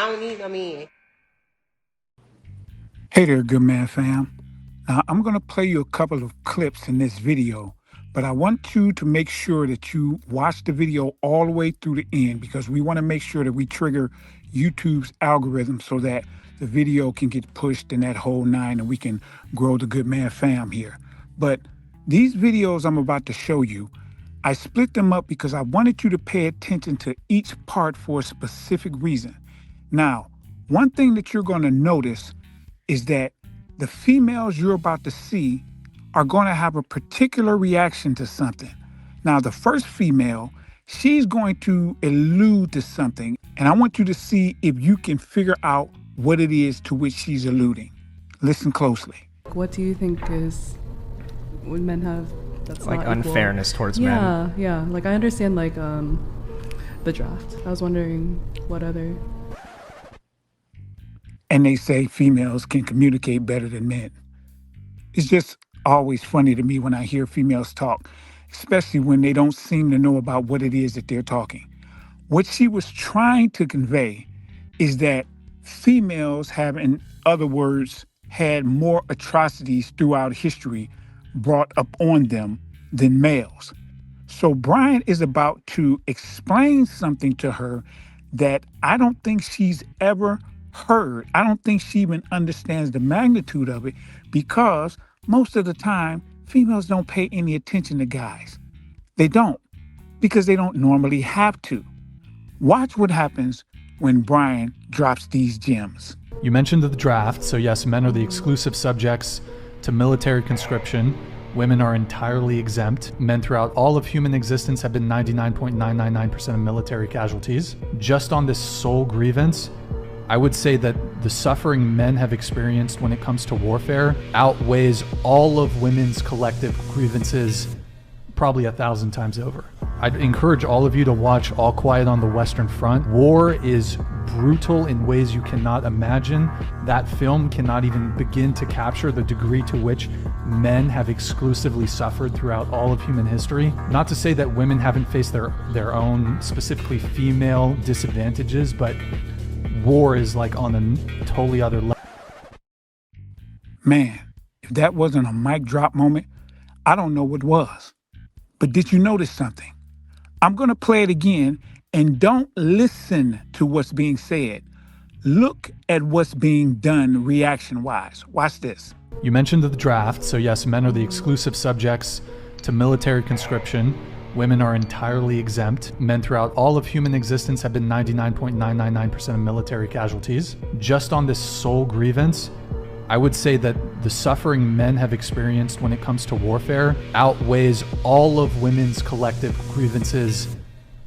I don't need no man. Hey there, good man fam. Now, I'm going to play you a couple of clips in this video, but I want you to make sure that you watch the video all the way through the end because we want to make sure that we trigger YouTube's algorithm so that the video can get pushed in that whole nine and we can grow the good man fam here. But these videos I'm about to show you, I split them up because I wanted you to pay attention to each part for a specific reason. Now, one thing that you're going to notice is that the females you're about to see are going to have a particular reaction to something. Now, the first female, she's going to allude to something, and I want you to see if you can figure out what it is to which she's alluding. Listen closely. What do you think is would men have that's Like not equal? unfairness towards men. Yeah. Like I understand the draft. I was wondering what other. And they say females can communicate better than men. It's just always funny to me when I hear females talk, especially when they don't seem to know about what it is that they're talking. What she was trying to convey is that females have, in other words, had more atrocities throughout history brought up on them than males. So Brian is about to explain something to her that I don't think she's ever heard. I don't think she even understands the magnitude of it because most of the time, females don't pay any attention to guys. They don't because they don't normally have to. Watch what happens when Brian drops these gems. You mentioned the draft, so yes, men are the exclusive subjects to military conscription. Women are entirely exempt. Men throughout all of human existence have been 99.999% of military casualties. Just on this sole grievance, I would say that the suffering men have experienced when it comes to warfare outweighs all of women's collective grievances probably 1,000 times over. I'd encourage all of you to watch All Quiet on the Western Front. War is brutal in ways you cannot imagine. That film cannot even begin to capture the degree to which men have exclusively suffered throughout all of human history. Not to say that women haven't faced their own, specifically female disadvantages, but war is like on a totally other level. Man, if that wasn't a mic drop moment, I don't know what was. But did you notice something? I'm going to play it again and don't listen to what's being said. Look at what's being done reaction-wise. Watch this. You mentioned the draft, so yes, men are the exclusive subjects to military conscription. Women are entirely exempt. Men throughout all of human existence have been 99.999% of military casualties. Just on this sole grievance, I would say that the suffering men have experienced when it comes to warfare outweighs all of women's collective grievances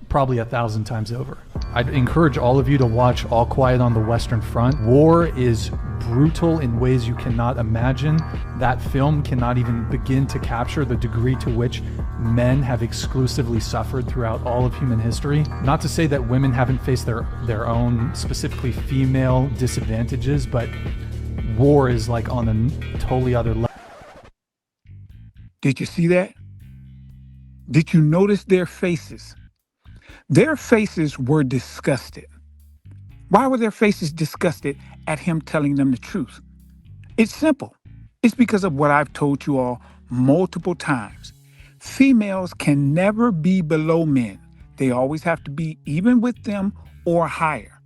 probably 1,000 times over. I'd encourage all of you to watch All Quiet on the Western Front. War is brutal in ways you cannot imagine. That film cannot even begin to capture the degree to which men have exclusively suffered throughout all of human history. Not to say that women haven't faced their own, specifically female disadvantages, but war is like on a totally other level. Did you see that? Did you notice their faces? Their faces were disgusted. Why were their faces disgusted at him telling them the truth? It's simple. It's because of what I've told you all multiple times. Females can never be below men. They always have to be even with them or higher.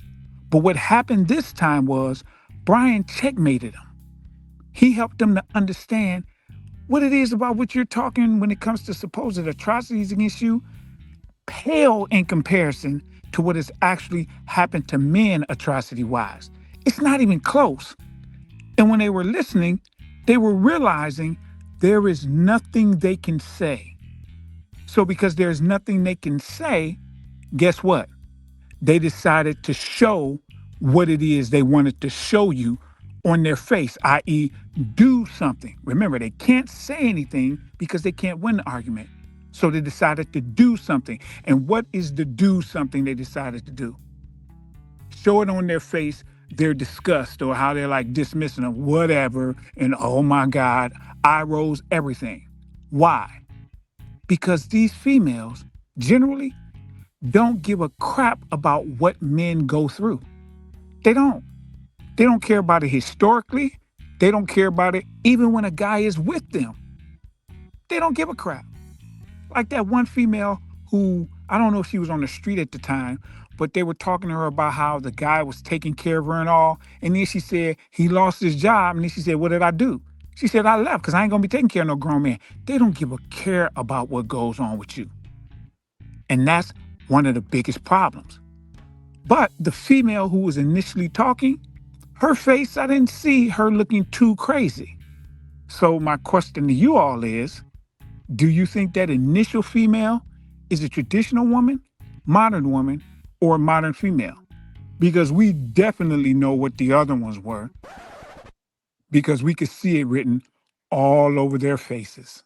But what happened this time was Brian checkmated them. He helped them to understand what it is about what you're talking when it comes to supposed atrocities against you pale in comparison to what has actually happened to men atrocity-wise. It's not even close. And when they were listening, they were realizing there is nothing they can say. So because there's nothing they can say, guess what? They decided to show what it is they wanted to show you on their face, i.e. do something. Remember, they can't say anything because they can't win the argument. So they decided to do something. And what is the do something they decided to do? Show it on their face, their disgust, or how they're like dismissing them, whatever, and oh my God, eye rolls, everything. Why? Because these females generally don't give a crap about what men go through. They don't. They don't care about it historically. They don't care about it even when a guy is with them. They don't give a crap. Like that one female who, I don't know if she was on the street at the time, but they were talking to her about how the guy was taking care of her and all. And then she said, he lost his job. And then she said, what did I do? She said, I left because I ain't going to be taking care of no grown man. They don't give a care about what goes on with you. And that's one of the biggest problems. But the female who was initially talking, her face, I didn't see her looking too crazy. So my question to you all is, do you think that initial female is a traditional woman, modern woman, or a modern female? Because we definitely know what the other ones were, because we could see it written all over their faces.